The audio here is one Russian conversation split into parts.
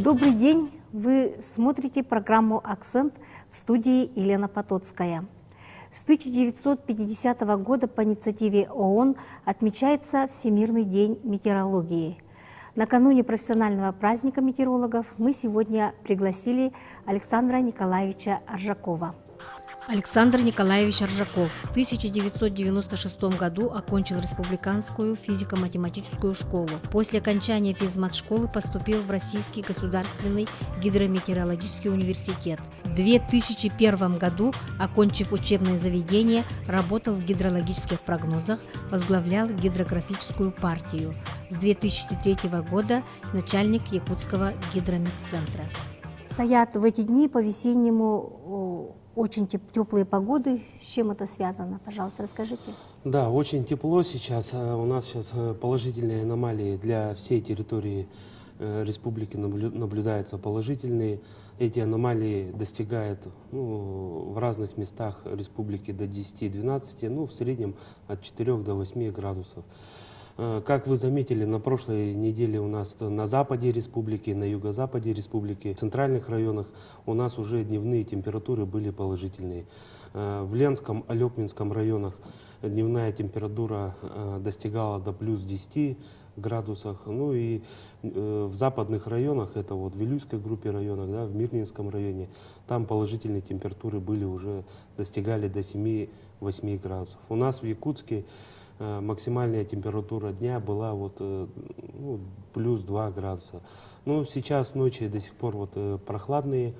Добрый день! Вы смотрите программу «Акцент» в студии Елена Потоцкая. С 1950 года по инициативе ООН отмечается Всемирный день метеорологии. Накануне профессионального праздника метеорологов мы сегодня пригласили Александра Николаевича Оржакова. Александр Николаевич Оржаков в 1996 году окончил Республиканскую физико-математическую школу. После окончания физмат-школы поступил в Российский государственный гидрометеорологический университет. В 2001 году, окончив учебное заведение, работал в гидрологических прогнозах, возглавлял гидрографическую партию. С 2003 года начальник Якутского гидрометцентра. Стоят в эти дни по-весеннему очень теплые погоды. С чем это связано? Пожалуйста, расскажите. Да, очень тепло сейчас. У нас сейчас положительные аномалии для всей территории республики наблюдаются положительные. Эти аномалии достигают в разных местах республики до 10-12, в среднем от 4 до 8 градусов. Как вы заметили, на прошлой неделе у нас на западе республики, на юго-западе республики, в центральных районах у нас уже дневные температуры были положительные. В Ленском, Алепинском районах дневная температура достигала до плюс 10 градусов. Ну и в западных районах, это вот в Вилюйской группе районов, в Мирнинском районе, там положительные температуры были уже, достигали до 7-8 градусов. У нас в Якутске максимальная температура дня была плюс 2 градуса. Но сейчас ночи до сих пор прохладные.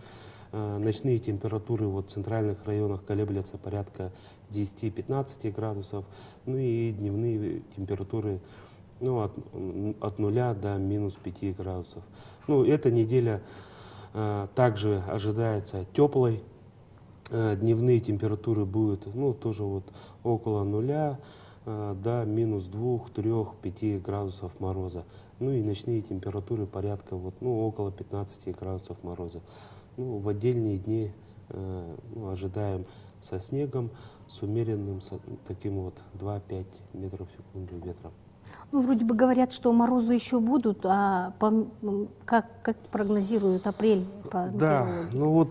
Ночные температуры в центральных районах колеблются порядка 10-15 градусов. Ну и дневные температуры от 0 до минус 5 градусов. Эта неделя также ожидается теплой. Дневные температуры будут тоже около 0 до минус 2, 3, 5 градусов мороза. И ночные температуры порядка около 15 градусов мороза. В отдельные дни ожидаем со снегом, с умеренным таким 2-5 метров в секунду ветром. Вроде бы говорят, что морозы еще будут, а как прогнозируют апрель? Да,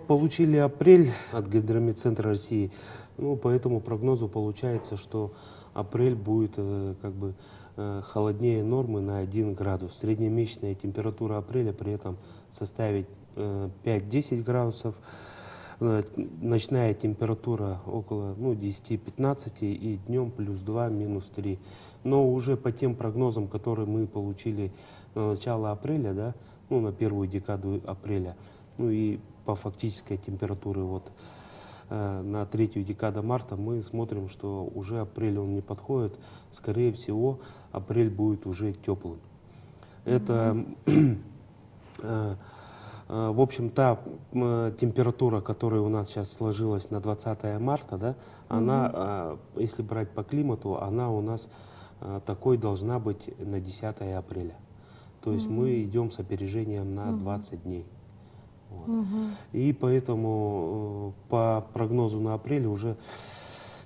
получили апрель от Гидрометцентра России, по этому прогнозу получается, что апрель будет холоднее нормы на 1 градус. Среднемесячная температура апреля при этом составит 5-10 градусов. Ночная температура около 10-15 и днем плюс 2, минус 3. Но уже по тем прогнозам, которые мы получили на начало апреля, на первую декаду апреля, и по фактической температуре на третью декаду марта, мы смотрим, что уже апрель он не подходит. Скорее всего, апрель будет уже теплым. Это, в общем, та температура, которая у нас сейчас сложилась на 20 марта, она, если брать по климату, она у нас такой должна быть на 10 апреля. То есть мы идем с опережением на 20 дней. И поэтому по прогнозу на апрель уже,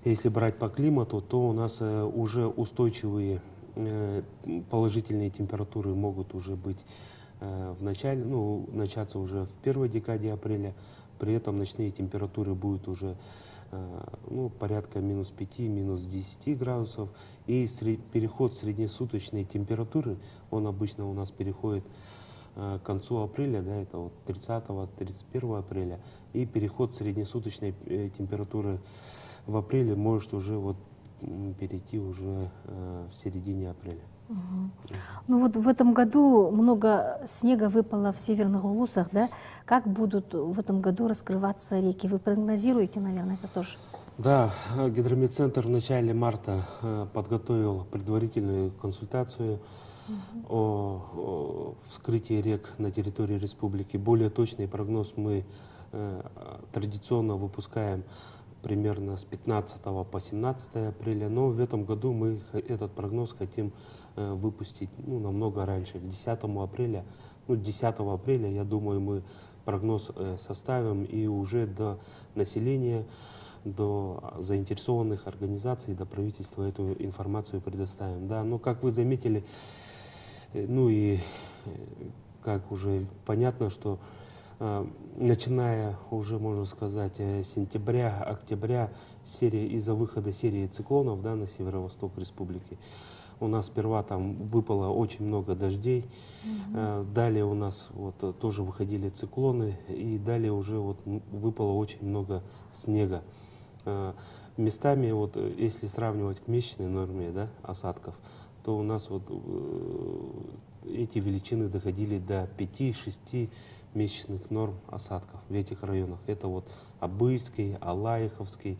если брать по климату, то у нас уже устойчивые положительные температуры могут уже быть в начале, начаться уже в первой декаде апреля. При этом ночные температуры будут уже порядка минус 5, минус 10 градусов. И переход среднесуточной температуры, он обычно у нас переходит к концу апреля, это 30-31 апреля, и переход среднесуточной температуры в апреле может уже перейти уже в середине апреля. В этом году много снега выпало в северных улусах, Как будут в этом году раскрываться реки? Вы прогнозируете, наверное, это тоже? Да, Гидрометцентр в начале марта подготовил предварительную консультацию о вскрытии рек на территории республики. Более точный прогноз мы традиционно выпускаем примерно с 15 по 17 апреля, но в этом году мы этот прогноз хотим выпустить намного раньше, к 10 апреля. 10 апреля, я думаю, мы прогноз составим, и уже до населения до заинтересованных организаций, до правительства эту информацию предоставим. Да, но как вы заметили, ну и как уже понятно, что начиная уже, можно сказать, с сентября, октября, из-за выхода серии циклонов, да, на северо-восток республики, у нас сперва там выпало очень много дождей, далее у нас вот тоже выходили циклоны, и далее уже вот выпало очень много снега. Местами, вот, если сравнивать к месячной норме, да, осадков, то у нас вот эти величины доходили до 5-6 месячных норм осадков в этих районах. Это вот Абыйский, Алаиховский,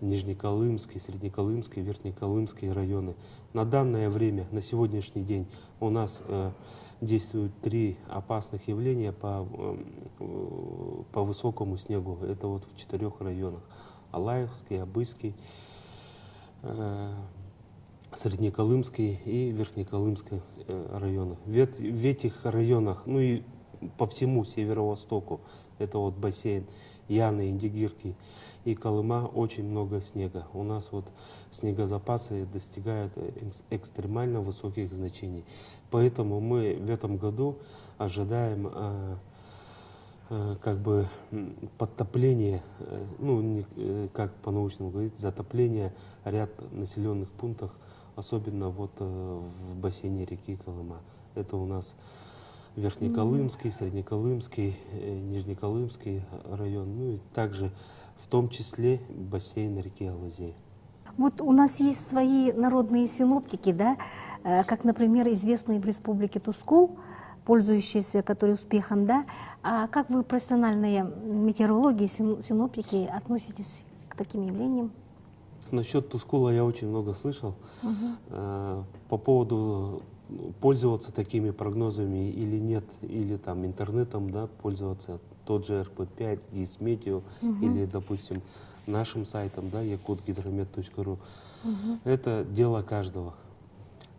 Нижнеколымский, Среднеколымский, Верхнеколымский районы. На данное время, на сегодняшний день, у нас действуют 3 опасных явления по высокому снегу. Это вот в 4 районах. Алаиховский, Абыйский, Среднеколымский и Верхнеколымский районы. В этих районах, ну и по всему северо-востоку, это вот бассейн Яны, Индигирки и Колыма, очень много снега. У нас вот снегозапасы достигают экстремально высоких значений. Поэтому мы в этом году ожидаем как бы подтопление, ну, как по-научному говорить, затопление ряд населенных пунктов, особенно вот в бассейне реки Колыма. Это у нас Верхнеколымский, Среднеколымский, Нижнеколымский район, ну и также в том числе бассейн реки Алазей. Вот у нас есть свои народные синоптики, да, как, например, известный в республике Тускул, пользующийся который успехом, да. А как вы, профессиональные метеорологи, синоптики, относитесь к таким явлениям? Насчет Тускула я очень много слышал. По поводу пользоваться такими прогнозами или нет, или там интернетом, да, пользоваться, тот же РП5, ГИС-Метео, или, допустим, нашим сайтом, да, yakutgidromet.ru. Это дело каждого.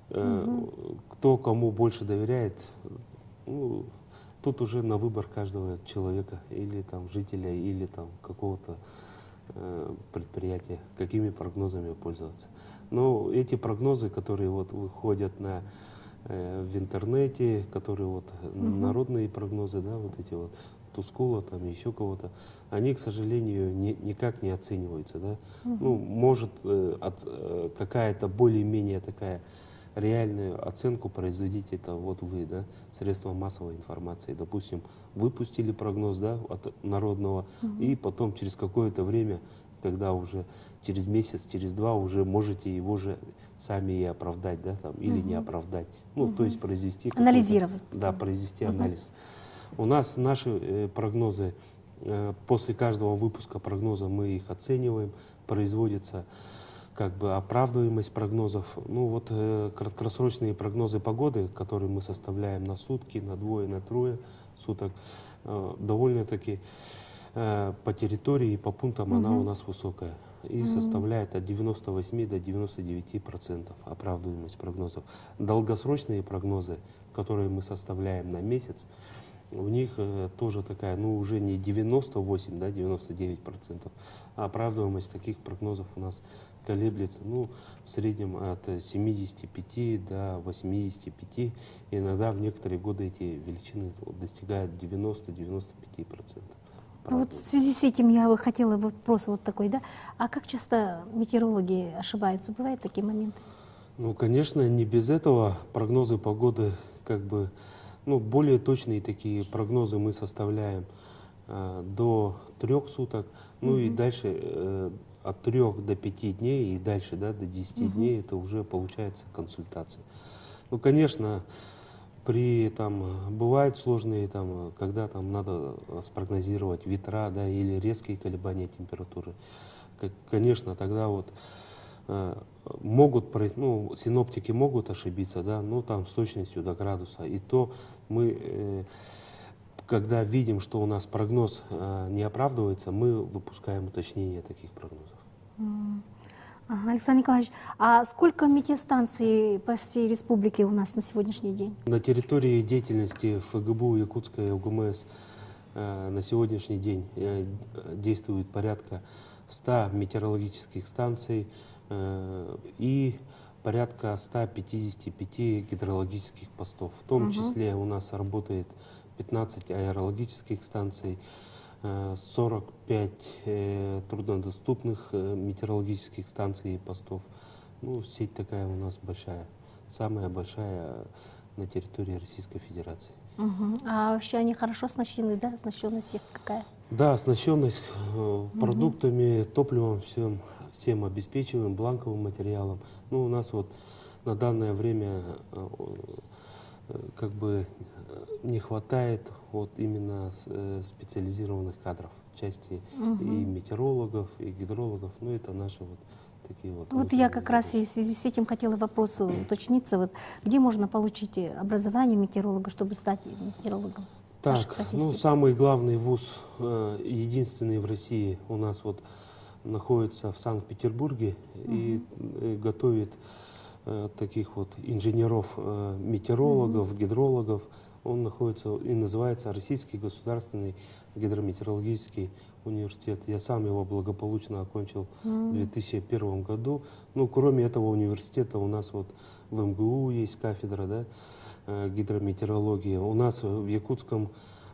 Кто кому больше доверяет, ну, тут уже на выбор каждого человека, или там жителя, или там какого-то предприятия, какими прогнозами пользоваться. Но эти прогнозы, которые вот выходят в интернете, которые вот народные прогнозы, да, вот эти вот Тускула, там еще кого-то, они, к сожалению, никак не оцениваются, да. Ну, может какая-то более-менее такая реальную оценку производить это вот вы, да, средства массовой информации. Допустим, выпустили прогноз, да, от народного, и потом через какое-то время, когда уже через месяц, через 2 уже можете его же сами и оправдать, да, там, или не оправдать. Ну, то есть произвести... Анализировать. Да, произвести анализ. У нас наши прогнозы, после каждого выпуска прогноза мы их оцениваем, производится как бы оправдываемость прогнозов. Ну вот краткосрочные прогнозы погоды, которые мы составляем на сутки, на 2, на 3 суток, довольно-таки по территории и по пунктам она у нас высокая. И составляет от 98 до 99% оправдываемость прогнозов. Долгосрочные прогнозы, которые мы составляем на месяц, у них тоже такая, ну уже не 98, да, 99%, а оправдываемость таких прогнозов у нас колеблется, ну, в среднем от 75 до 85, иногда в некоторые годы эти величины достигают 90-95%. Вот в связи с этим я бы хотела вопрос вот такой, да, а как часто метеорологи ошибаются, бывают такие моменты? Ну, конечно, не без этого прогнозы погоды, как бы, ну, более точные такие прогнозы мы составляем до 3 суток, ну и дальше от 3 до 5 дней и дальше, да, до 10 дней это уже получается консультация. Ну, конечно, бывают сложные, там, когда там надо спрогнозировать ветра, да, или резкие колебания температуры. Конечно, тогда вот ну, синоптики могут ошибиться, да, но там с точностью до градуса. И то мы, когда видим, что у нас прогноз не оправдывается, мы выпускаем уточнение таких прогнозов. Ага, Александр Николаевич, а сколько метеостанций по всей республике у нас на сегодняшний день? На территории деятельности ФГБУ Якутская УГМС на сегодняшний день действует порядка 100 метеорологических станций и порядка 155 гидрологических постов. В том числе у нас работает 15 аэрологических станций, 45 труднодоступных метеорологических станций и постов. Ну, сеть такая у нас большая, самая большая на территории Российской Федерации. А вообще они хорошо оснащены, да? Оснащенность их какая? Да, оснащенность продуктами, топливом, всем обеспечиваем, бланковым материалом. Ну, у нас вот на данное время как бы не хватает вот именно специализированных кадров в части и метеорологов, и гидрологов. Ну, это наши вот такие вот. Вот я как раз и в связи с этим хотела вопрос уточниться. Вот, где можно получить образование метеоролога, чтобы стать метеорологом? Так, ну, самый главный вуз, единственный в России, у нас вот находится в Санкт-Петербурге и готовит таких вот инженеров, метеорологов, гидрологов. Он находится и называется Российский государственный гидрометеорологический университет. Я сам его благополучно окончил в 2001 году. Ну, кроме этого университета у нас вот в МГУ есть кафедра, да, гидрометеорологии. У нас в Якутском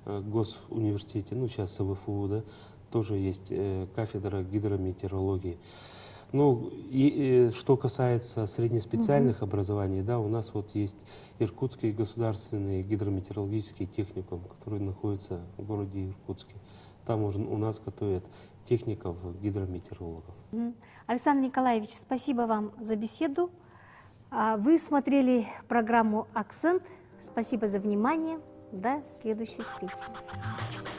госуниверситете, ну, сейчас СВФУ, да, тоже есть кафедра гидрометеорологии. Ну, и что касается среднеспециальных образований, да, у нас вот есть Иркутский государственный гидрометеорологический техникум, который находится в городе Иркутске. Там у нас готовят техников, гидрометеорологов. Александр Николаевич, спасибо вам за беседу. Вы смотрели программу «Акцент». Спасибо за внимание. До следующей встречи.